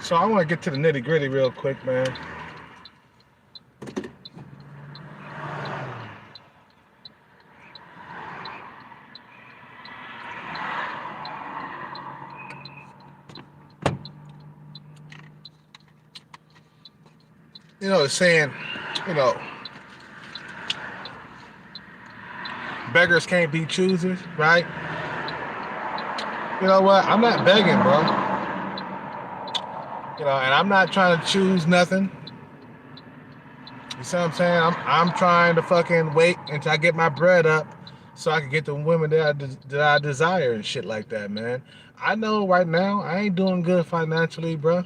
So I want to get to the nitty gritty real quick, man. It's saying, you know, beggars can't be choosers, right? You know what? I'm not begging, bro. And I'm not trying to choose nothing. You see what I'm saying? I'm trying to fucking wait until I get my bread up so I can get the women that I desire and shit like that, man. I know right now I ain't doing good financially, bro.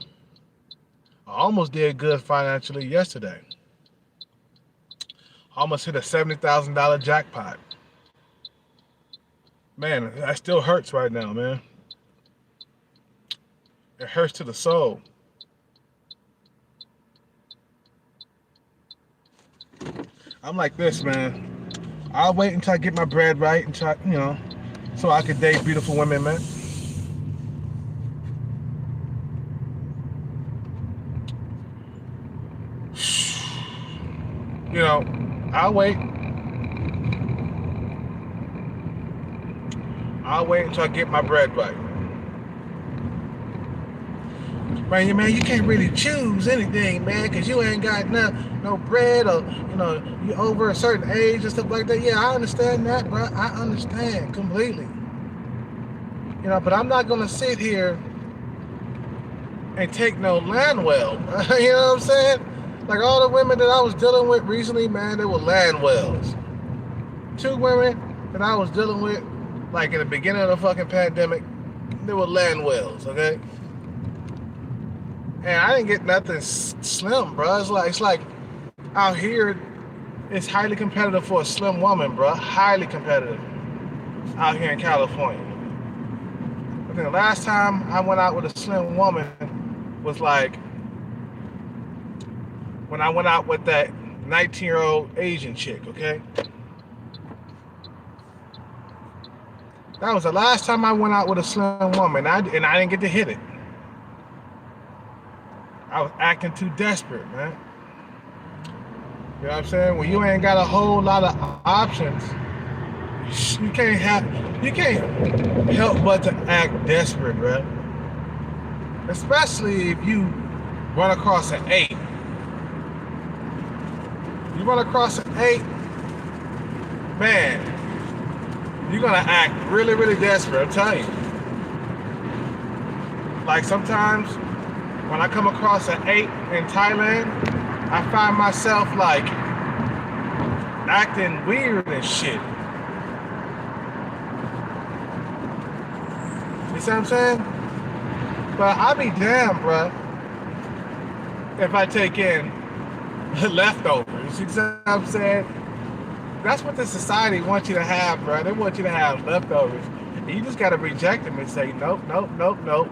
I almost did good financially yesterday. Almost hit a $70,000 jackpot. Man, that still hurts right now, man. It hurts to the soul. I'm like this, man. I'll wait until I get my bread right and try, so I could date beautiful women, man. I'll wait. I'll wait until I get my bread right. Man, you can't really choose anything, man, because you ain't got no bread or, you over a certain age and stuff like that. Yeah, I understand that, bro. I understand completely. But I'm not going to sit here and take no land well. You know what I'm saying? Like all the women that I was dealing with recently, man, they were land wells. 2 women that I was dealing with, like in the beginning of the fucking pandemic, they were land wells, okay? And I didn't get nothing slim, bro. It's like out here, it's highly competitive for a slim woman, bro. Highly competitive out here in California. I think the last time I went out with a slim woman was like when I went out with that 19-year-old Asian chick, okay? That was the last time I went out with a slim woman, and I didn't get to hit it. I was acting too desperate, man. You know what I'm saying? When you ain't got a whole lot of options, you can't help but to act desperate, bro. Especially if you run across an 8. You run across an 8, man, you're gonna act really, really desperate, I'm telling you. Like sometimes when I come across an 8 in Thailand, I find myself like acting weird and shit. You see what I'm saying? But I be damned, bro, if I take in leftovers. You see what I'm saying? That's what the society wants you to have, bro. They want you to have leftovers. And you just gotta reject them and say, nope, nope, nope, nope.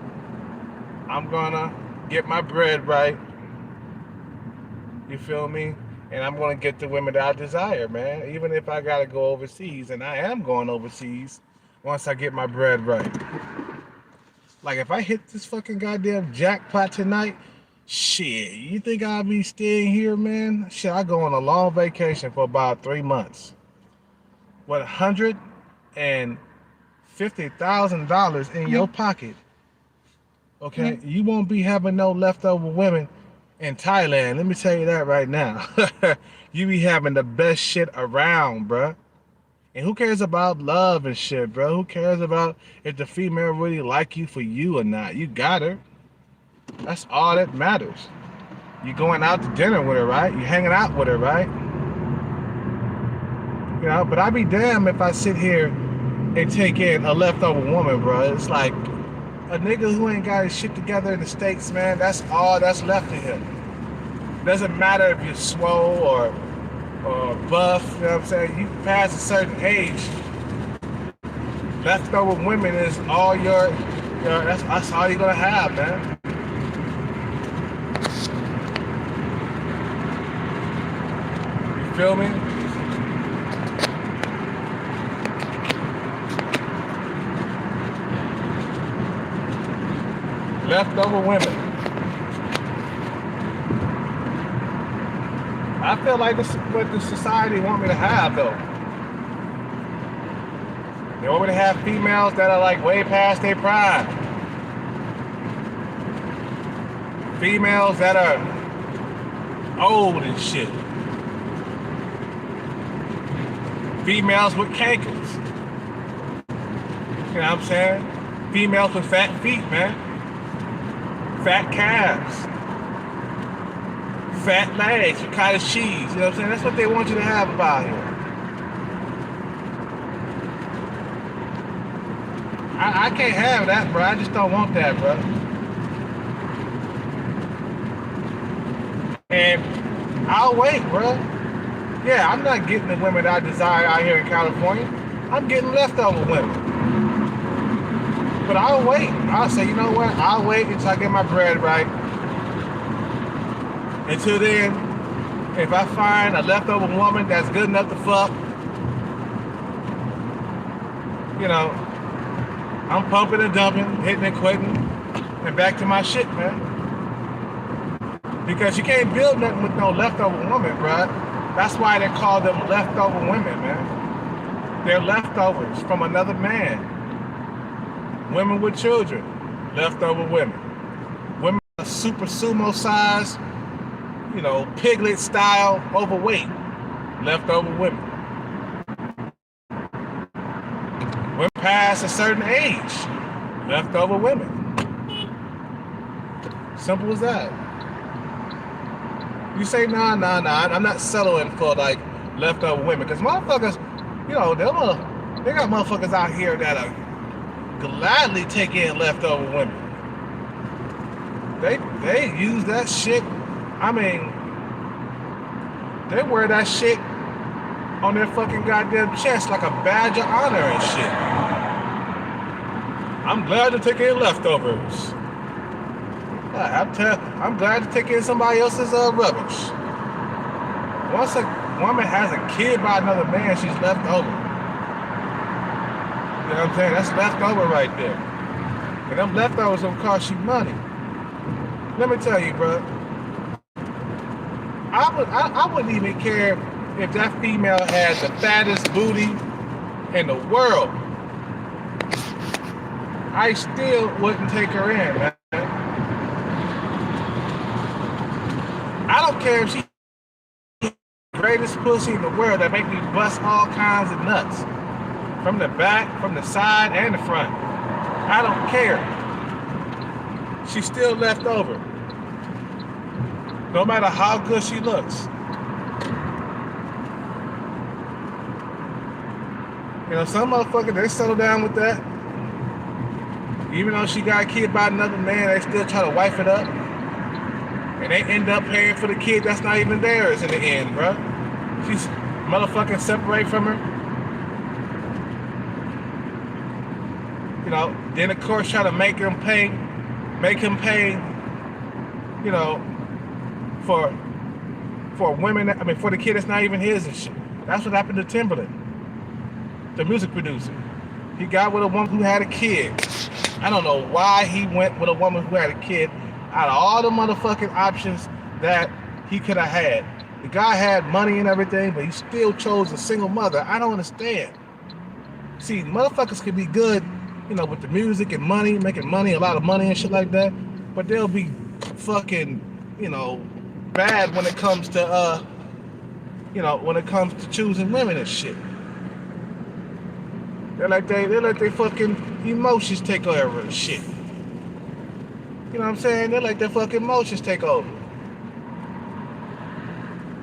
I'm gonna get my bread right. You feel me? And I'm gonna get the women that I desire, man. Even if I gotta go overseas, and I am going overseas once I get my bread right. Like if I hit this fucking goddamn jackpot tonight, shit, you think I'll be staying here, man? Shit, I go on a long vacation for about 3 months. With $150,000 in your pocket, okay? You won't be having no leftover women in Thailand. Let me tell you that right now. You be having the best shit around, bruh. And who cares about love and shit, bro? Who cares about if the female really like you for you or not? You got her. That's all that matters. You going out to dinner with her, right? You hanging out with her, right? But I be damned if I sit here and take in a leftover woman, bro. It's like a nigga who ain't got his shit together in the States, man. That's all that's left of him. Doesn't matter if you're swole or buff, you know what I'm saying? You pass a certain age, leftover women is all that's all you're gonna have, man. You feel me? Leftover women. I feel like this is what the society want me to have, though. They want me to have females that are like way past their prime. Females that are old and shit. Females with cankles. You know what I'm saying? Females with fat feet, man. Fat calves. Fat legs with cottage cheese. You know what I'm saying? That's what they want you to have about here. I can't have that, bro. I just don't want that, bro. And I'll wait, bro. Yeah, I'm not getting the women that I desire out here in California. I'm getting leftover women. But I'll wait. I'll say, you know what? I'll wait until I get my bread right. Until then, if I find a leftover woman that's good enough to fuck, you know, I'm pumping and dumping, hitting and quitting, and back to my shit, man. Because you can't build nothing with no leftover woman, bro. That's why they call them leftover women, man. They're leftovers from another man. Women with children, leftover women. Women super sumo size, you know, piglet style, overweight, leftover women. Women past a certain age, leftover women. Simple as that. You say, nah, I'm not settling for like leftover women. Because motherfuckers, you know, they got motherfuckers out here that are gladly take in leftover women. They use that shit. I mean, they wear that shit on their fucking goddamn chest like a badge of honor and shit. I'm glad to take in leftovers. I'm glad to take in somebody else's rubbish. Once a woman has a kid by another man, she's left over. You know what I'm saying? That's leftover right there. And them leftovers will cost you money. Let me tell you, bro. I wouldn't even care if that female had the fattest booty in the world. I still wouldn't take her in, man. I don't care if she's the greatest pussy in the world that make me bust all kinds of nuts. From the back, from the side, and the front. I don't care. She's still left over. No matter how good she looks. You know, some motherfuckers, they settle down with that. Even though she got a kid by another man, they still try to wife it up. And they end up paying for the kid that's not even theirs in the end, bro. She's motherfucking separate from her. You know, then of course try to make him pay, you know, for women, for the kid that's not even his and shit. That's what happened to Timberland, the music producer. He got with a woman who had a kid. I don't know why he went with a woman who had a kid out of all the motherfucking options that he could have had. The guy had money and everything, but he still chose a single mother. I don't understand. See, motherfuckers can be good, you know, with the music and money, making money, a lot of money and shit like that, but they'll be fucking, you know, bad when it comes to, you know, when it comes to choosing women and shit. They let their fucking emotions take over and shit. You know what I'm saying? They let their fucking emotions take over.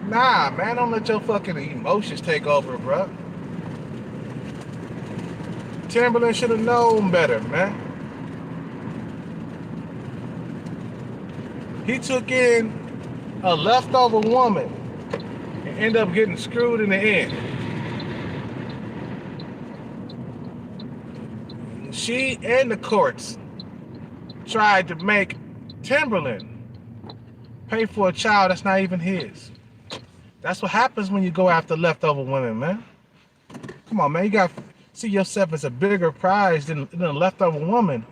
Nah, man, don't let your fucking emotions take over, bro. Timberland should have known better, man. He took in a leftover woman and ended up getting screwed in the end. She and the courts tried to make Timberland pay for a child that's not even his. That's what happens when you go after leftover women, man. Come on, man. You got to see yourself as a bigger prize than a leftover woman.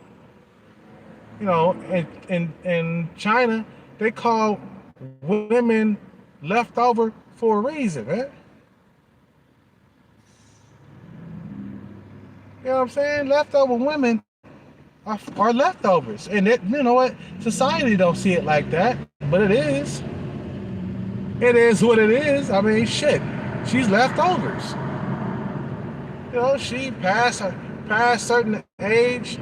You know, in China, they call women left over for a reason, man. You know what I'm saying? Leftover women are leftovers, and it, you know what? Society don't see it like that, but it is. It is what it is. I mean, shit. She's leftovers. You know, she past certain age.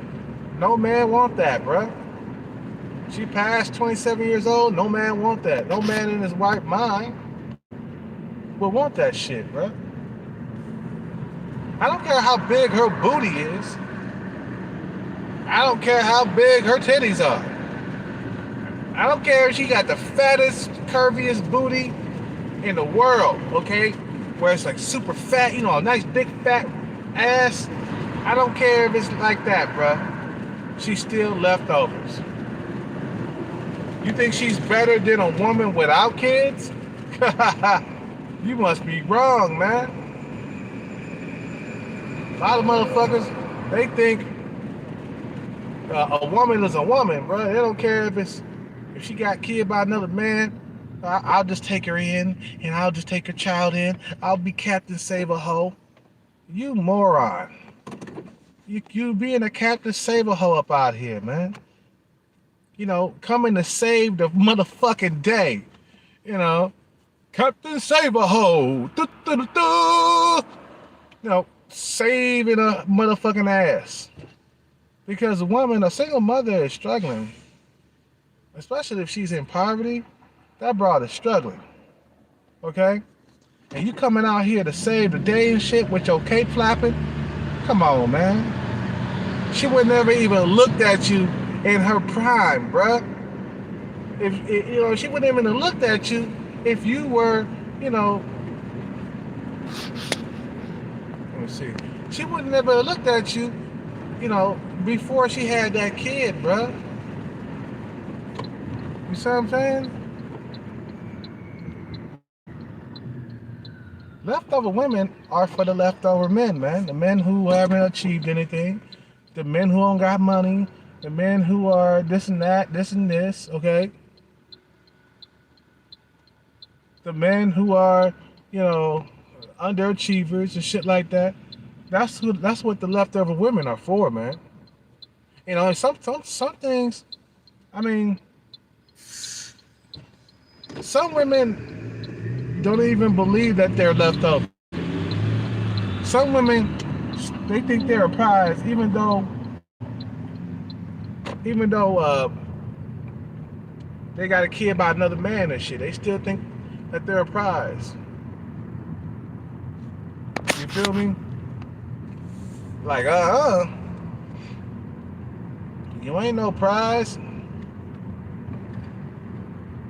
No man want that, bruh. She passed 27 years old. No man want that. No man in his right mind would want that shit, bruh. I don't care how big her booty is. I don't care how big her titties are. I don't care if she got the fattest, curviest booty in the world, okay? Where it's like super fat, you know, a nice big fat ass. I don't care if it's like that, bruh. She's still leftovers. You think she's better than a woman without kids? You must be wrong, man. A lot of motherfuckers, they think a woman is a woman, bro. They don't care if she got kid by another man. I'll just take her in, and I'll just take her child in. I'll be Captain Save a Hoe. You moron. You being a Captain Save a Hoe up out here, man. You know, coming to save the motherfucking day. You know, Captain Save a Hoe. You know, saving a motherfucking ass. Because a woman, a single mother is struggling. Especially if she's in poverty. That broad is struggling. Okay? And you coming out here to save the day and shit with your cape flapping? Come on, man. She would never even looked at you in her prime, bruh. If you know, she wouldn't even have looked at you if you were, you know. Let me see. She would never have looked at you, you know, before she had that kid, bruh. You see what I'm saying? Leftover women are for the leftover men, man. The men who haven't achieved anything, the men who don't got money, the men who are this and that, this and this, okay? The men who are, you know, underachievers and shit like that. That's what the leftover women are for, man. You know, some things. I mean, some women don't even believe that they're leftover. Some women, they think they're a prize, even though they got a kid by another man and shit. They still think that they're a prize. You feel me? Like, you ain't no prize.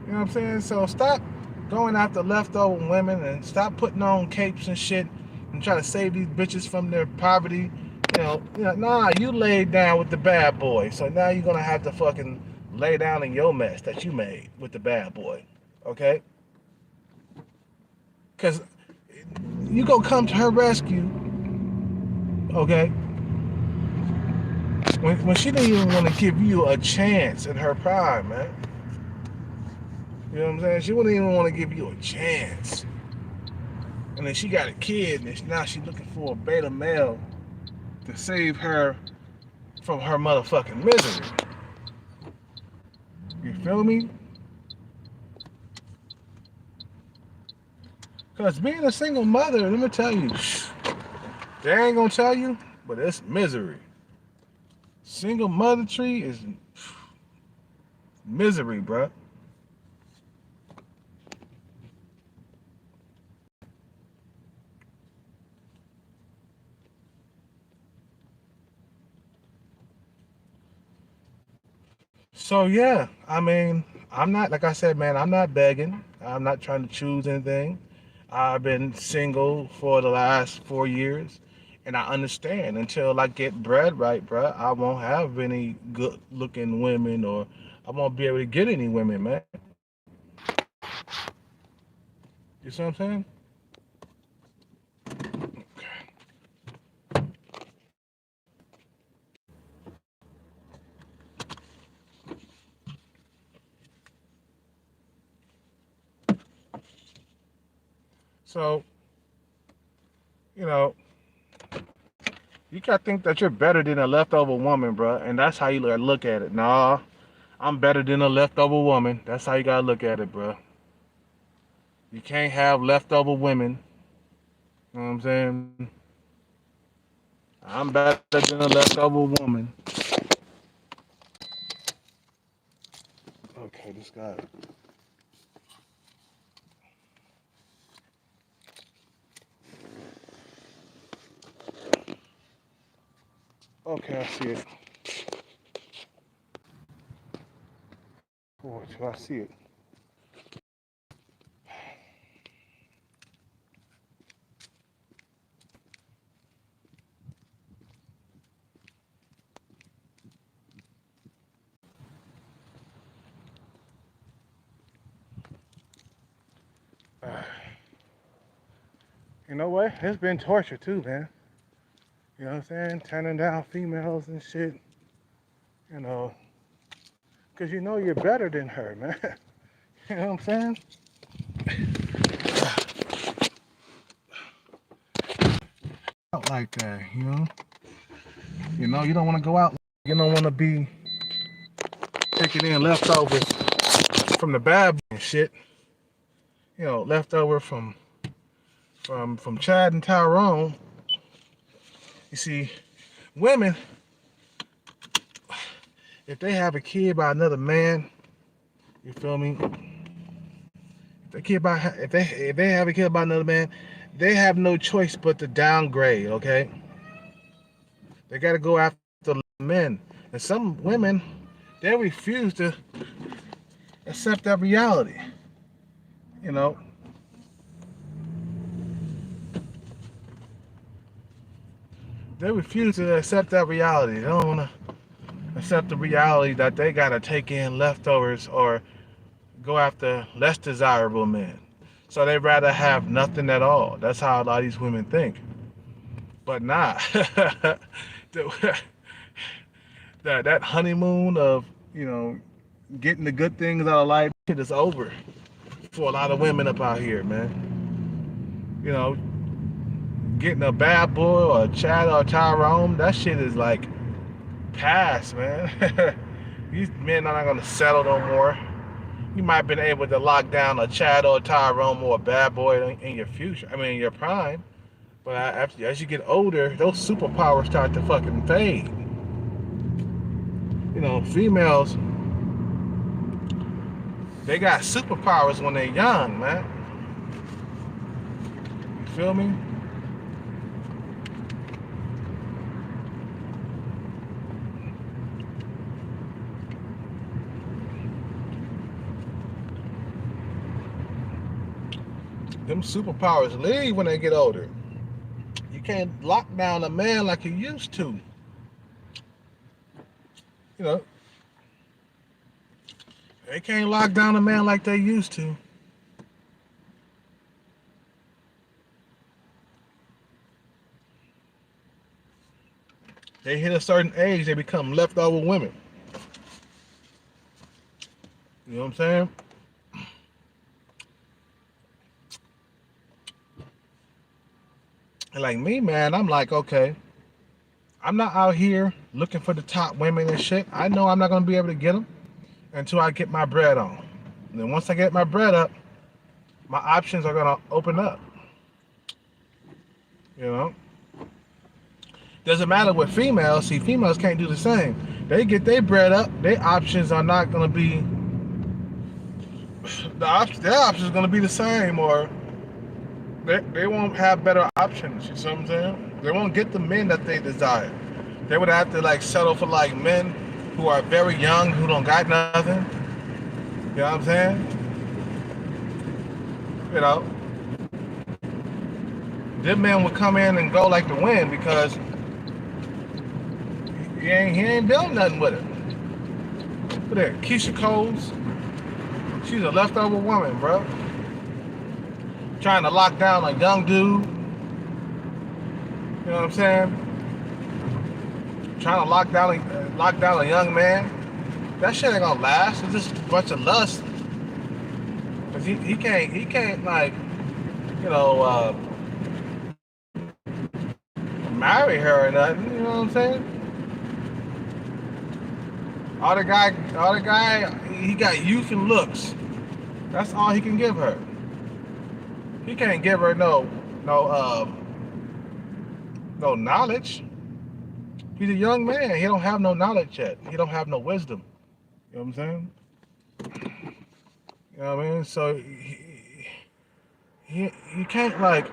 You know what I'm saying? So stop going after leftover women and stop putting on capes and shit and try to save these bitches from their poverty. Nah, you laid down with the bad boy. So now you're gonna have to fucking lay down in your mess that you made with the bad boy. Okay? Cause you gonna come to her rescue, okay? When she didn't even want to give you a chance in her prime, man. You know what I'm saying? She wouldn't even want to give you a chance. And then she got a kid, and now she's looking for a beta male to save her from her motherfucking misery. You feel me? Because being a single mother, let me tell you, they ain't gonna tell you, but it's misery. Single mother tree is misery, bruh. So yeah, I mean, I'm not, like I said, man, I'm not begging. I'm not trying to choose anything. I've been single for the last 4 years, and I understand until I get bread right, bruh, I won't have any good looking women, or I won't be able to get any women, man. You see what I'm saying? So, you know, you gotta think that you're better than a leftover woman, bro, and that's how you look at it. Nah, I'm better than a leftover woman. That's how you gotta look at it, bro. You can't have leftover women. You know what I'm saying? I'm better than a leftover woman. Okay, this guy. Okay, I see it. Oh, I see it. You know what? It's been torture too, man. You know what I'm saying? Turning down females and shit. You know, because you know you're better than her, man. You know what I'm saying? Out like that, you know? You know, you don't want to go out. You don't want to be taking in leftovers from the bad and shit. You know, leftover from Chad and Tyrone. You see, women, if they have a kid by another man, you feel me? If they have a kid by another man, they have no choice but to downgrade. Okay, they got to go after men, and some women they refuse to accept that reality. You know, they refuse to accept that reality. They don't want to accept the reality that they got to take in leftovers or go after less desirable men. So they rather have nothing at all. That's how a lot of these women think. But nah, that honeymoon of getting the good things out of life shit is over for a lot of women up out here, man. You know, getting a bad boy or a Chad or a Tyrone, that shit is like past, man. These men are not gonna settle no more. You might have been able to lock down a Chad or a Tyrone or a bad boy in your future. I mean, in your prime. But as you get older, those superpowers start to fucking fade. You know, females, they got superpowers when they're young, man. You feel me? Them superpowers leave when they get older. You can't lock down a man like you used to. You know, they can't lock down a man like they used to. They hit a certain age, they become leftover women. You know what I'm saying? And like me, man, I'm like, okay, I'm not out here looking for the top women and shit. I know I'm not gonna be able to get them until I get my bread on. And then once I get my bread up, my options are gonna open up. You know? Doesn't matter with females. See, females can't do the same. They get their bread up, their options are not gonna be their options are gonna be the same, or they won't have better options. You see what I'm saying? They won't get the men that they desire. They would have to like settle for like men who are very young, who don't got nothing. You know what I'm saying? You know, them men would come in and go like the wind because he ain't doing nothing with it. Look at that, Keisha Coles. She's a leftover woman, bro. Trying to lock down a young dude. You know what I'm saying? Trying to lock down a young man. That shit ain't gonna last. It's just a bunch of lust. Cause he can't like, you you know, marry her or nothing. You know what I'm saying? All the guy, he got youth and looks. That's all he can give her. He can't give her no knowledge. He's a young man. He don't have no knowledge yet. He don't have no wisdom. You know what I'm saying? You know what I mean? So you can't like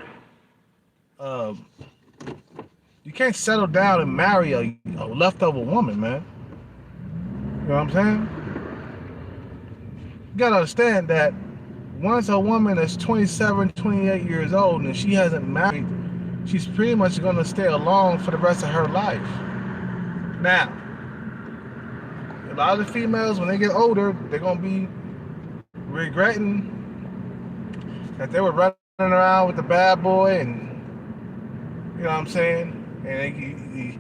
um, you can't settle down and marry a leftover woman, man. You know what I'm saying? You gotta understand that once a woman is 27, 28 years old and she hasn't married, she's pretty much gonna stay alone for the rest of her life. Now, a lot of the females, when they get older, they're gonna be regretting that they were running around with the bad boy, and you know what I'm saying. And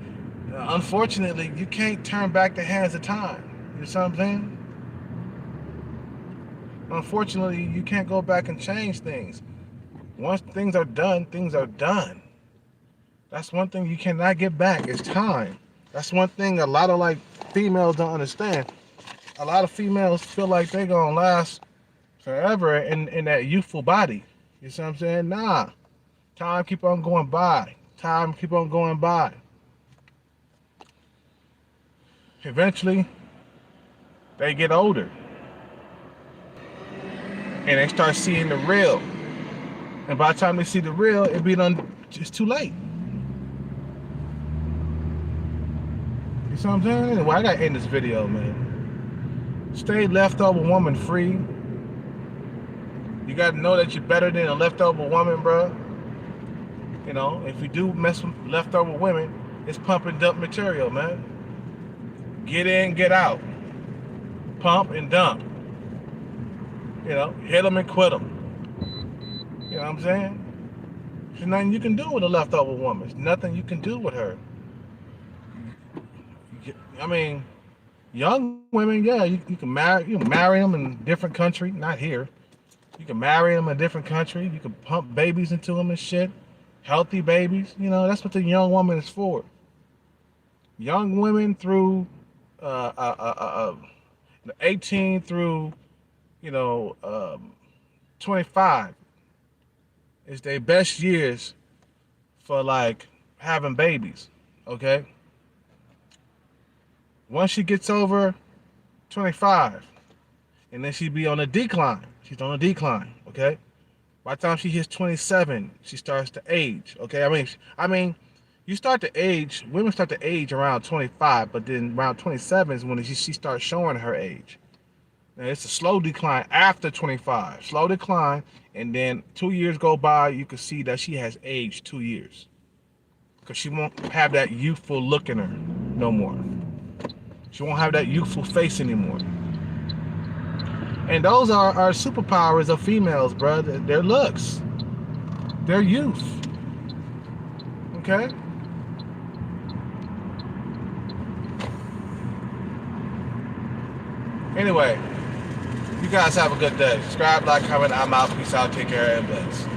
unfortunately, you can't turn back the hands of time. You know what I'm saying? Unfortunately, you can't go back and change things. Once things are done, things are done. That's one thing you cannot get back. It's time. That's one thing a lot of like females don't understand. A lot of females feel like they're gonna last forever in that youthful body. You see what I'm saying? Nah. Time keep on going by. Time keep on going by. Eventually, they get older. And they start seeing the real. And by the time they see the real, it's too late. You see what I'm saying? Anyway, I gotta end this video, man. Stay leftover woman free. You gotta know that you're better than a leftover woman, bro. You know, if you do mess with leftover women, it's pump and dump material, man. Get in, get out. Pump and dump. You know, hit them and quit them. You know what I'm saying? There's nothing you can do with a leftover woman. There's nothing you can do with her. I mean, young women, yeah, you can marry them in a different country, not here. You can marry them in a different country. You can pump babies into them and shit. Healthy babies. You know, that's what the young woman is for. Young women through 18 through, 25 is their best years for like having babies. Okay. Once she gets over 25, and then she be on a decline. She's on a decline. Okay. By the time she hits 27, she starts to age. Okay. I mean, you start to age. Women start to age around 25, but then around 27 is when she starts showing her age. Now, it's a slow decline after 25. Slow decline, and then 2 years go by, you can see that she has aged 2 years. Because she won't have that youthful look in her no more. She won't have that youthful face anymore. And those are superpowers of females, bro. Their looks. Their youth. Okay? Anyway, you guys have a good day. Subscribe, like, comment. I'm out. Peace out. Take care and bless.